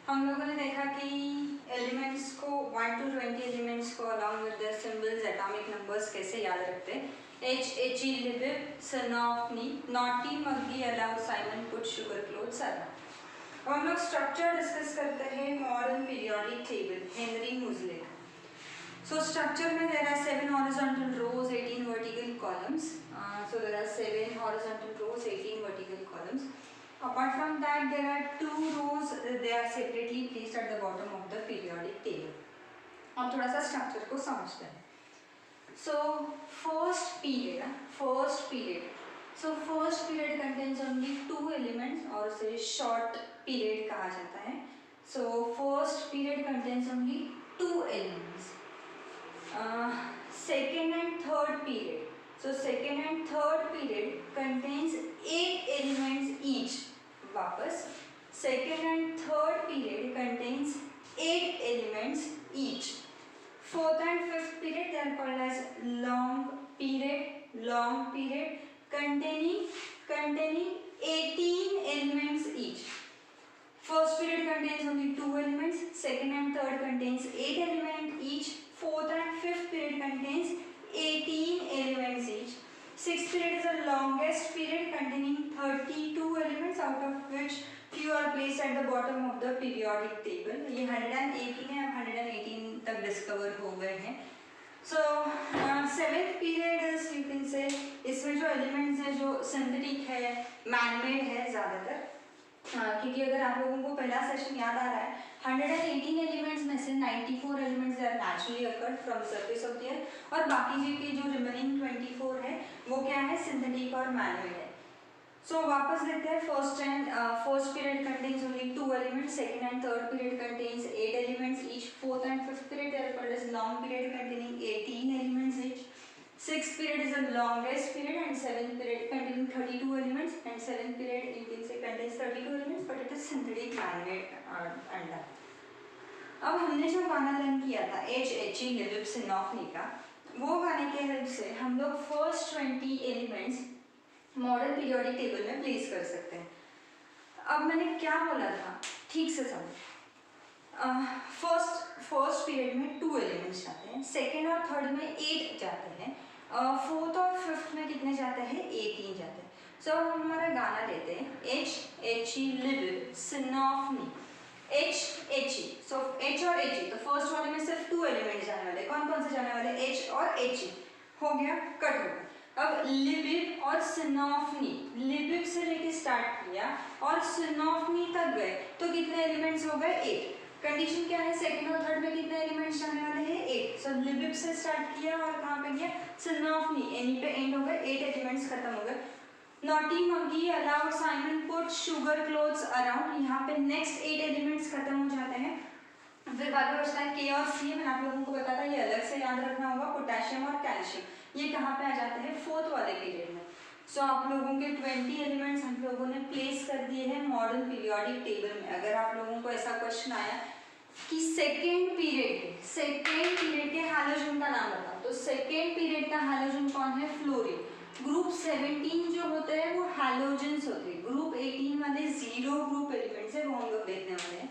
हम लोगों ने देखा कि एलिमेंट्स को 1 to 20 एलिमेंट्स को along with their symbols atomic numbers कैसे याद रखते हैं. H.E. Libib, son of Ni, Naughty Muggy allowed Simon put sugar clothes around. अब हम लोग स्ट्रक्चर डिस्कस करते हैं modern periodic table Henry Moseley. So structure में there are 7 horizontal rows, 18 vertical columns. So there are 7 horizontal rows, 18 vertical columns. Apart from that, there are 2 rows. They are separately placed at the bottom of the periodic table. अब थोड़ा सा structure को समझते हैं. So first period. So first period contains only 2 elements और उसे short period कहा जाता है. So first period contains only 2 elements. Second and third period. So second and third period contains 8 elements each. वापस second and third period contains 8 elements each. Fourth and fifth period they are called as long period containing 18 elements each. First period contains only 2 elements, second and third contains 8 elements each, fourth and fifth period contains 18 elements each. Sixth period is the longest period containing 32 elements, out of which few are placed at the bottom of the periodic table. ये 118 है, अब 118 तक discover हो गए हैं. So seventh period is you can say इसमें जो elements है जो सिंथेटिक है, मैनमेड है ज़्यादातर. क्योंकि अगर आप लोगों को पहला सेशन याद आ रहा है 118 एलिमेंट्स में से 94 elements are naturally occurred from surface of the earth और बाकी जी के जो रिमेनिंग 24 है वो क्या है सिंथेटिक और मैनमेड है. सो वापस देखते हैं first period contains only 2 elements, second and third period contains 8 elements each, fourth and fifth period they are called as long period containing 18 elements each. Sixth period is the longest period and seventh period containing 32 elements and seventh period you can say contains 32 elements but it is synthetic man-made अंडा. अब हमने जो गाना learn किया था H.E. Libib Sinofni का, वो गाने के हेल्प से हम लोग first 20 elements modern periodic table में प्लेस कर सकते हैं. अब मैंने क्या बोला था ठीक से समझ. फर्स्ट पीरियड में 2 एलिमेंट्स जाते हैं, सेकेंड और थर्ड में 8 जाते हैं, फोर्थ और फिफ्थ में कितने जाते हैं 18 जाते हैं. सो हम हमारा गाना लेते हैं H.E. Libib Sinofni. H.E. सो H और H.E तो फर्स्ट वाले में सिर्फ 2 एलिमेंट्स जाने वाले. कौन कौन से जाने वाले H और H.E. हो गया, कट हो गया. अब लिबिब और सिनोफनी, लिबिब से लेके स्टार्ट किया और सिनोफनी तक गए तो कितने एलिमेंट्स हो गए 8. कंडीशन क्या है सेकंड और थर्ड में कितने एलिमेंट्स जाने वाले हैं 8. सो लिबिब से स्टार्ट किया और कहाँ पे गया सिनोफनी, एनी पे एंड हो गए, 8 एलिमेंट्स खत्म हो गए. Naughty monkey allowed Simon put sugar clothes around, यहाँ पे नेक्स्ट 8 एलिमेंट्स खत्म हो जाते हैं. फिर बाद में बचता है के और सी. मैंने आप लोगों को बताया ये अलग से याद रखना होगा. पोटेशियम और कैल्शियम ये कहाँ पे आ जाते हैं फोर्थ वाले पीरियड में. सो आप लोगों के 20 एलिमेंट्स हम लोगों ने प्लेस कर दिए हैं मॉडर्न पीरियोडिक टेबल में. अगर आप लोगों को ऐसा क्वेश्चन आया कि सेकेंड पीरियड के हैलोजन का नाम बताओ तो सेकेंड पीरियड का हैलोजन कौन है फ्लोरीन. ग्रुप 17 जो होते हैं वो हैलोजेंस होते हैं. ग्रुप 18 वाले 0 ग्रुप एलिमेंट्स है वो हम लोग देखने वाले हैं.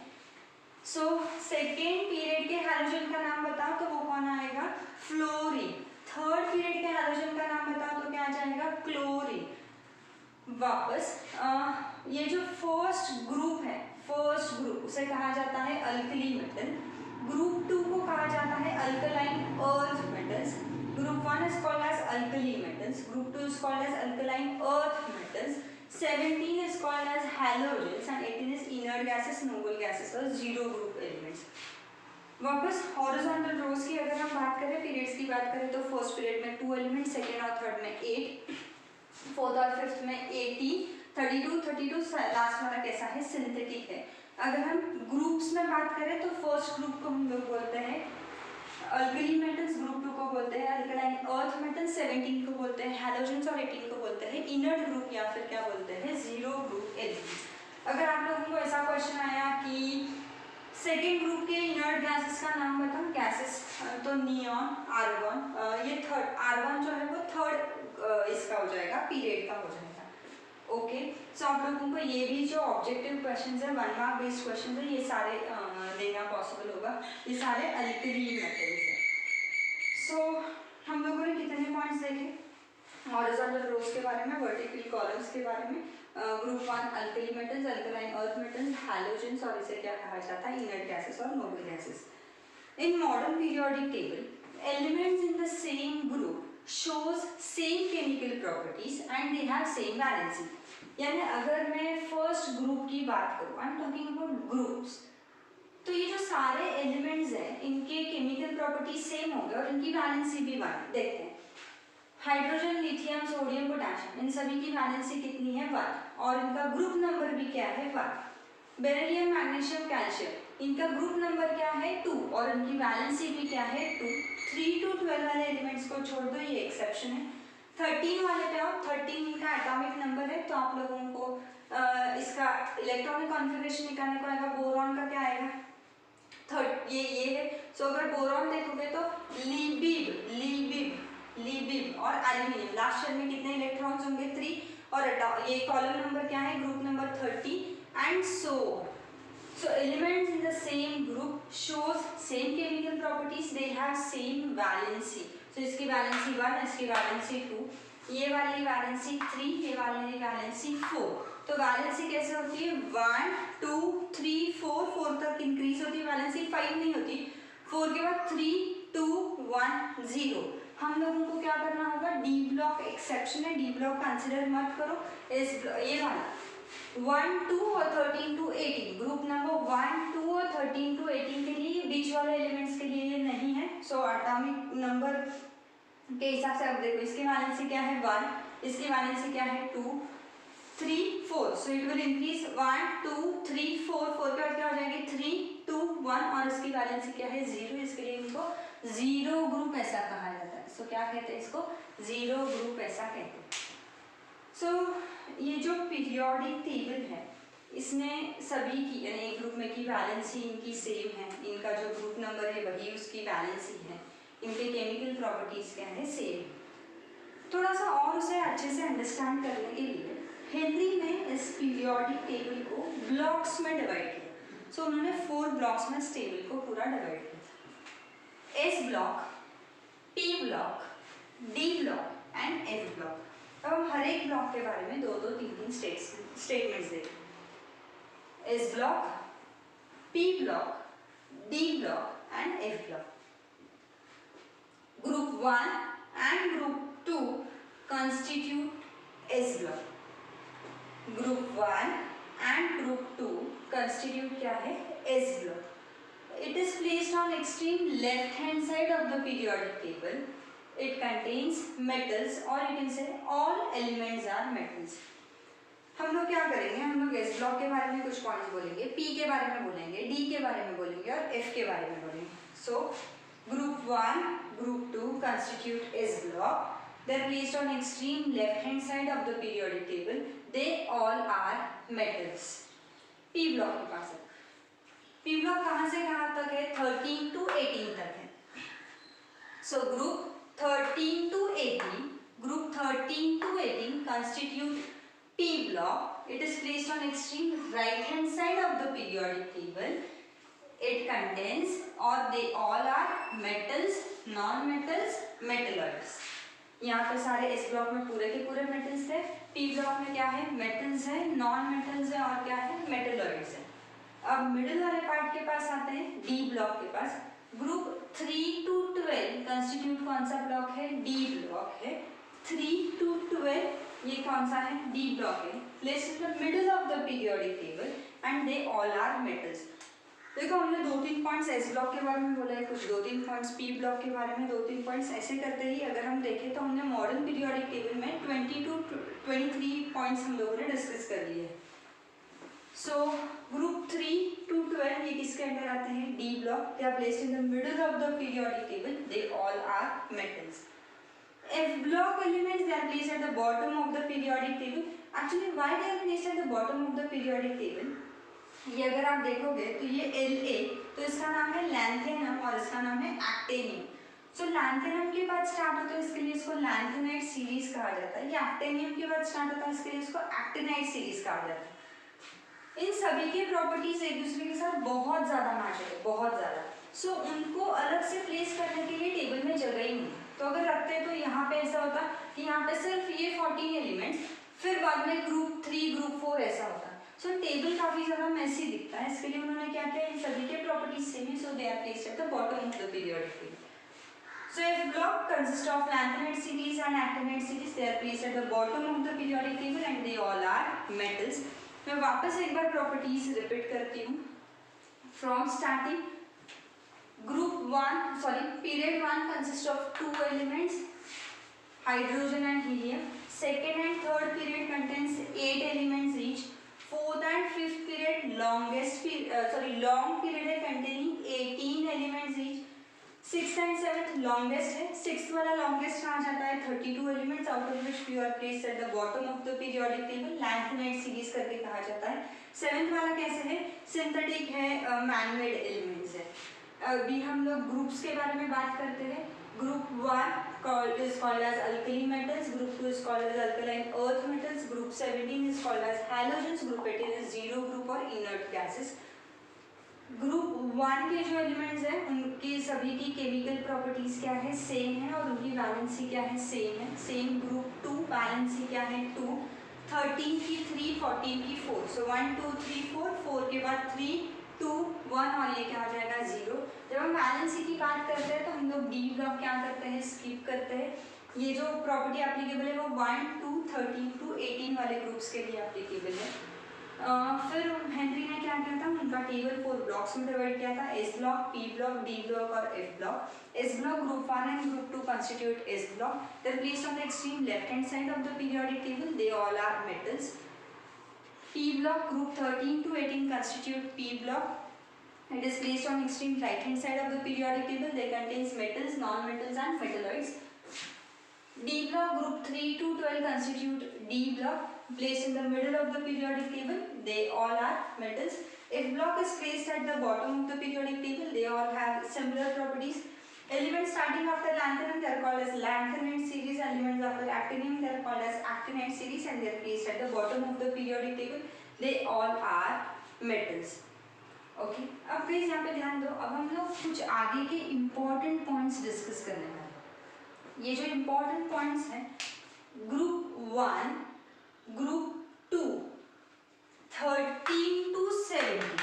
सो सेकेंड पीरियड के हैलोजन का नाम बताओ तो वो कौन आएगा फ्लोरीन. थर्ड पीरियड के हैलोजन का नाम बताओ तो क्या आ जाएगा क्लोरीन. वापस ये जो फर्स्ट ग्रुप उसे कहा जाता है अल्कली मेटल. ग्रुप 2 को कहा जाता है alkaline earth metals. Group 1 is called as alkali metals, group 2 is called as alkaline earth metals, 17 is called as halogens and 18 is inert gases, noble gases और 0 group elements. वापस horizontal रोज की अगर हम बात करें, पीरियड्स की बात करें तो फर्स्ट पीरियड में 2 एलिमेंट, सेकेंड और थर्ड में 8, फोर्थ और फिफ्थ में 18, 32 लास्ट वाला कैसा है सिंथेटिक है. अगर हम ग्रुप्स में बात करें तो फर्स्ट ग्रुप को हम लोग बोलते हैं अल्कली मेटल्स, ग्रुप 2 को बोलते हैं अल्कलाइन अर्थ मेटल्स, 17 को बोलते हैं हैलोजेंस और 18 को बोलते हैं इनर्ट ग्रुप या फिर क्या बोलते हैं 0 ग्रुप एलिमेंट्स. अगर आप लोगों को ऐसा क्वेश्चन आया कि सेकेंड ग्रुप के इनर्ट गैसेस का नाम बताओ गैसेस तो नियॉन, आर्गन, ये थर्ड आर्गन जो है वो थर्ड इसका हो जाएगा पीरियड का हो जाएगा. ओके, सो आप लोगों को ये भी जो ऑब्जेक्टिव क्वेश्चंस है 1 मार्क बेस्ड क्वेश्चंस है ये सारे देना पॉसिबल होगा, ये सारे अल्कली मेटल्स हैं। सो हम लोगों ने कितने पॉइंट्स देखे, हॉरिजॉन्टल रोज के बारे में, वर्टिकल कॉलम्स के बारे में, group 1 alkali metals, alkaline earth metals, halogens और इसे क्या कहा जाता है इनर्ट गैसेस और noble gases. In modern periodic table elements in the same group shows same chemical properties and they have same valency। यानी अगर मैं फर्स्ट ग्रुप की बात करूँ, I am talking about groups, तो ये जो सारे एलिमेंट्स हैं इनके केमिकल प्रॉपर्टीज सेम हो गए और इनकी वैलेंसी भी वन। देखते हैं, हाइड्रोजन, लिथियम, सोडियम, पोटेशियम, इन सभी की वैलेंसी कितनी है 1 और इनका ग्रुप नंबर भी क्या है 1। बेरिलियम, मैग्नीशियम, कैल्शियम, इनका ग्रुप नंबर क्या है 2 और इनकी वैलेंसी भी क्या है 2। 3 to 12 वाले एलिमेंट्स को छोड़ दो, ये एक्सेप्शन है। 13 वाले पे आओ, 13 इनका एटॉमिक नंबर है, तो आप लोगों को इसका इलेक्ट्रॉनिक कॉन्फ़िगरेशन निकालने को आएगा, बोरॉन का क्या आएगा ये है। सो अगर बोरॉन देखोगे तो लिबिब लिबिब लिबिब और एल्यूमिनियम, लास्ट शेल में कितने इलेक्ट्रॉन्स होंगे 3 और ये कॉलम नंबर क्या है group number 30 and so elements in the same group shows same chemical properties, they have same valency। so इसकी वैलेंसी 1, इसकी वैलेंसी 2, ये वाली वैलेंसी 3, ये वाली वैलेंसी 4। तो वैलेंसी कैसे होती है 1 2 3 4, 4 तक इंक्रीज होती है वैलेंसी, 5 नहीं होती, 4 के बाद 3 2 1 0। हम लोगों को क्या करना होगा, डी ब्लॉक एक्सेप्शन है, डी ब्लॉक कंसिडर मत करो, इस ये वाला 1 2 और 13 to 18, ग्रुप नंबर 1 2 और 13 to 18 के लिए, बीच वाले एलिमेंट्स के लिए ये नहीं है। सो एटॉमिक नंबर के हिसाब से अब देखो, इसकी वैलेंसी क्या है 1, इसकी वैलेंसी क्या है 2 3 4, सो इट विल इंक्रीज 1 2 3 4, 4 के बाद क्या हो जाएगी 3 2 1 और इसकी वैलेंसी क्या है 0, इसके लिए इनको जीरो ग्रुप ऐसा कहा जाता है। सो क्या कहते हैं इसको, जीरो ग्रुप ऐसा कहते हैं। सो ये जो पीरियोडिक टेबल है इसमें सभी की यानी एक ग्रुप में की वैलेंसी इनकी सेम है, इनका जो ग्रुप नंबर है वही उसकी वैलेंसी है, इनके केमिकल प्रॉपर्टीज क्या है सेम। थोड़ा सा और उसे अच्छे से अंडरस्टैंड करने के लिए हेनरी ने इस पीरियोडिक टेबल को ब्लॉक्स में डिवाइड किया। सो उन्होंने 4 ब्लॉक्स में इस टेबल को पूरा डिवाइड किया, S block, p block, d block and F block. अब हम हर एक ब्लॉक के बारे में 2-2 3-3 स्टेटमेंट्स देखें, S block, p block, d block and F block. Group 1 and group 2 constitute S block, group 1 and group 2 constitute क्या है S block. It is placed on extreme left hand side of the periodic table. It contains metals or you can say all elements are metals। हम लोग क्या करेंगे, हम लोग S block के बारे में कुछ पॉइंट्स बोलेंगे, पी के बारे में बोलेंगे, डी के बारे में बोलेंगे और एफ के बारे में बोलेंगे। So group 1 group 2 constitute S block, they are placed on extreme left hand side of the periodic table, they all are metals। P block के पास है, पी ब्लॉक कहाँ से कहाँ तक है 13 to 18 तक है। So group 13 to 18, group 13 to 18 constitute P block। It is placed on extreme right hand side of the periodic table। It contains or they all are metals, non-metals, metalloids। यहाँ पे सारे इस ब्लॉक में पूरे के पूरे मेटल्स थे, P block में क्या है मेटल्स है, नॉन मेटल्स है और क्या है मेटलॉइड्स है। अब मिडिल वाले पार्ट के पास आते हैं, डी ब्लॉक के पास। ग्रुप 3 to 12 कंस्टिट्यूट कौन सा ब्लॉक है डी ब्लॉक है। 3 to 12 ये कौन सा है डी ब्लॉक है, placed in the middle of the periodic table and they all are metals. देखो हमने 2-3 पॉइंट्स एस ब्लॉक के बारे में बोला है, कुछ 2-3 पॉइंट्स पी ब्लॉक के बारे में, 2-3 पॉइंट्स ऐसे करते ही अगर हम देखें तो हमने मॉडर्न पीरियोडिक टेबल में 20 to 23 पॉइंट्स हम लोगों ने डिस्कस कर लिए हैं। सो ग्रुप 3 to 12 ये किसके अंदर आते हैं D block, they are placed in the middle of the periodic table, they all are metals. F block elements they are placed at the bottom of the periodic table. Actually why they are placed at the bottom of the periodic table, ये अगर आप देखोगे तो ये La, तो इसका नाम है लैंथेनम और इसका नाम है एक्टेनियम। सो लैंथेनम के बाद स्टार्ट होता है, इसके लिए इसको लैंथेनाइट सीरीज कहा जाता है। ये एक्टेनियम के बाद स्टार्ट होता है, इसके लिए इसको एक्टिनाइट सीरीज कहा जाता है। इन सभी के प्रॉपर्टीज एक दूसरे के साथ बहुत ज़्यादा मैच है, बहुत ज़्यादा। सो उनको अलग से प्लेस करने के लिए टेबल में जगह ही नहीं, तो अगर रखते हैं तो यहाँ पे ऐसा होता कि यहाँ पे सिर्फ ये 14 एलिमेंट्स, फिर बाद में ग्रुप 3 ग्रुप 4 ऐसा होता। सो टेबल काफ़ी ज़्यादा मैसी दिखता है, इसके लिए उन्होंने क्या किया, इन सभी के प्रॉपर्टीज सेम है, so they are placed at the bottom of the periodic table. So if block consists of lanthanide series and actinide series, they are placed at the bottom of the periodic table and they all are metals. मैं वापस एक बार properties repeat करती हूँ। From starting, period 1 consists of 2 elements, hydrogen and helium. Second and third period contains 8 elements each. Fourth and fifth period long period है containing 18 elements each. Sixth and seventh longest है, sixth वाला longest कहाँ जाता है 32 elements, out of which you are placed at the bottom of the periodic table, lanthanide series करके कहा जाता है। सेवन्थ वाला कैसे है, सिंथेटिक है, मैनमेड एलिमेंट्स है। अभी हम लोग ग्रुप्स के बारे में बात करते हैं। Group 1 is called as alkali metals, group 2 is called as alkaline earth metals, group 17 is called as halogens, group 18 is zero group और inert gases। ग्रुप 1 के जो एलिमेंट्स हैं उनके सभी की केमिकल प्रॉपर्टीज क्या है, सेम है, और उनकी वैलेंसी क्या है, सेम है, सेम। ग्रुप 2 वैलेंसी क्या है 2, 13 की 3, 14 की 4, सो 1 2 3 4, 4 के बाद 3 2 1 और ये क्या आ जाएगा 0। जब हम वैलेंसी की बात करते हैं तो हम लोग डी ब्लॉक क्या करते हैं, स्किप करते हैं। ये जो प्रॉपर्टी एप्लीकेबल है वो 1 2 13 टू 18 वाले ग्रुप्स के लिए एप्लीकेबल है। फिर हेनरी ने क्या किया था, उनका टेबल 4 ब्लॉक्स में डिवाइड किया था, s block, p block, d block और f block. S block group 1 and group 2 constitute S block. They are placed on the extreme left hand side of the periodic table. They all are metals. P block group 13 to 18 constitute P block. It is placed on extreme right hand side of the periodic table. They contains metals, non-metals and metalloids. D block group 3 to 12 constitute D block, placed in the middle of the periodic table. They all are metals. F block is placed at the bottom of the periodic table. They all have similar properties. Elements starting after lanthanum, they are called as lanthanide series. Elements after actinium, they are called as actinide series, and they are placed at the bottom of the periodic table. They all are metals. Okay. अब please यहाँ पे ध्यान दो। अब हम लोग कुछ आगे के important points डिस्कस करने वाले हैं। ये जो इम्पोर्टेंट पॉइंट्स हैं, group 1, group 2, 13 to 17,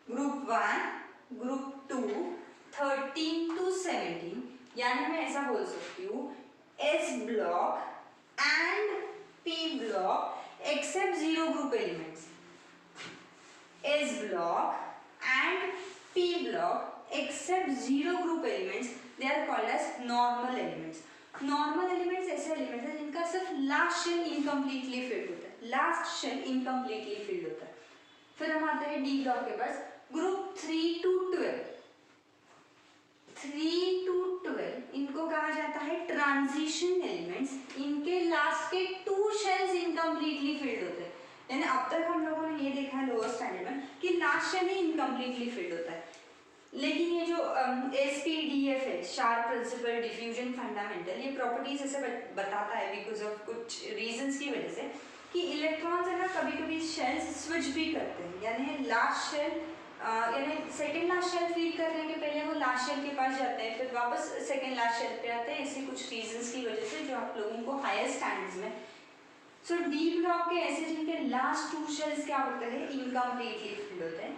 group 1, group 2, 13 to 17, यानी मैं ऐसा बोल सकती हूँ S block and P block except zero group elements. S block and P block except zero group elements, they are called as normal elements. Normal elements ऐसे elements हैं जिनका सिर्फ last shell incompletely filled होता है, last shell incompletely filled होता है। फिर हम आते हैं D ब्लॉक के पास, ग्रुप 3 to 12, 3 to 12 इनको कहा जाता है ट्रांजिशन एलिमेंट्स। इनके लास्ट के 2 shells incompletely filled होते हैं, यानी अब तक हम लोगों ने ये देखा है लोअर स्टैंडर्ड में कि लास्ट शेल ही इनकम्प्लीटली फिल्ड होता है। लेकिन ये जो SPDF है, शार्प प्रिंसिपल डिफ्यूजन फंडामेंटल, ये प्रॉपर्टीज ऐसे बताता है बिकॉज ऑफ कुछ रीजंस की वजह से कि इलेक्ट्रॉन्स है ना कभी कभी शेल्स स्विच भी करते हैं, यानी लास्ट शेल यानी सेकंड लास्ट शेल फील करने के पहले वो लास्ट शेल के पास जाते हैं, फिर वापस सेकंड लास्ट शेल पे आते हैं, ऐसे कुछ रीजंस की वजह से जो आप लोगों को हायर स्टैंडर्ड्स में। सो डी ब्लॉक के ऐसे जिनके लास्ट 2 शेल्स क्या होते हैं, इनकम्प्लीटली फिल्ड होते हैं।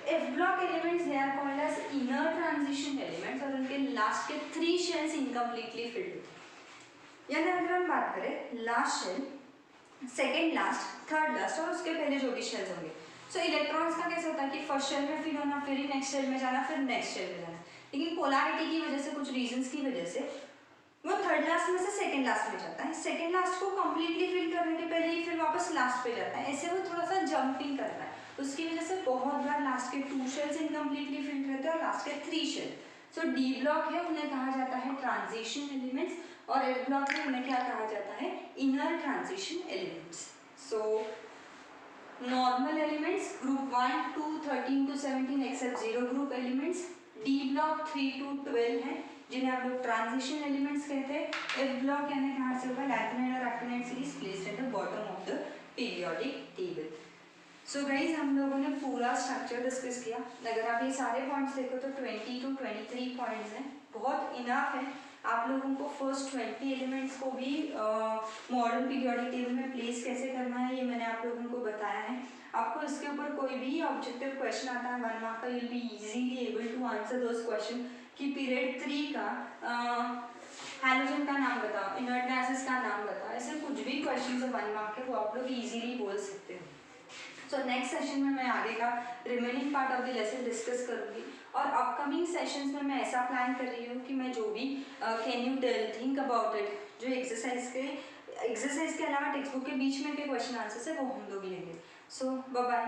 F block elements they are called as inner transition elements और उनके लास्ट के 3 shells incompletely filled होते हैं। यानी अगर हम बात करें last shell, second last, third last और उसके पहले जो भी शेल्स होंगे, सो इलेक्ट्रॉन्स का कैसे होता है कि फर्स्ट शेल में फिल होना, फिर नेक्स्ट शेल में जाना, फिर नेक्स्ट शेल में जाना, लेकिन पोलैरिटी की वजह से, कुछ रीजंस की वजह से वो थर्ड लास्ट में से सेकेंड लास्ट में जाता है, सेकेंड लास्ट को कम्प्लीटली फिल करने के पहले ही फिर वापस लास्ट पे जाता है, ऐसे वो थोड़ा सा जंपिंग करता है। उसकी वजह से बहुत बार लास्ट के 2 शेल्स इनकम्प्लीटली फिल्ड रहते हैं और लास्ट के 3 शेल। सो डी ब्लॉक है उन्हें कहा जाता है ट्रांजिशन एलिमेंट्स, और एफ ब्लॉक है उन्हें क्या कहा जाता है, inner transition elements. So normal elements group 1 2 13 to 17 except zero group elements, D block 3 to 12 है, जिन्हें आप लोग ट्रांजिशन एलिमेंट्स कहते हैं। एफ ब्लॉक यानी कहाँ से होगा, लैक्टिनाइड और actinide series placed at the bottom of the periodic table. So guys हम लोगों ने पूरा स्ट्रक्चर डिस्कस किया। अगर आप ये सारे पॉइंट्स देखो तो 20 to 23 पॉइंट्स हैं, बहुत इनफ है। आप लोगों को फर्स्ट 20 एलिमेंट्स को भी मॉडर्न पीरियोडिक टेबल में प्लेस कैसे करना है ये मैंने आप लोगों को बताया है। आपको इसके ऊपर कोई भी ऑब्जेक्टिव क्वेश्चन आता है 1 मार्क का, you will be easily able to answer those question कि पीरियड 3 का हैलोजन का नाम बताओ, इनर्ट गैसेस का नाम बताओ, ऐसे कुछ भी क्वेश्चन है 1 मार्क के वो आप लोग इजीली बोल सकते हो। सो नेक्स्ट सेशन में मैं आगे का remaining part of the lesson discuss करूँगी और अपकमिंग सेशंस में मैं ऐसा प्लान कर रही हूँ कि मैं जो भी can you think about it, जो एक्सरसाइज के अलावा टेक्स्ट बुक के बीच में के क्वेश्चन आंसर्स है वो हम लोग लेंगे। सो बाय बाय।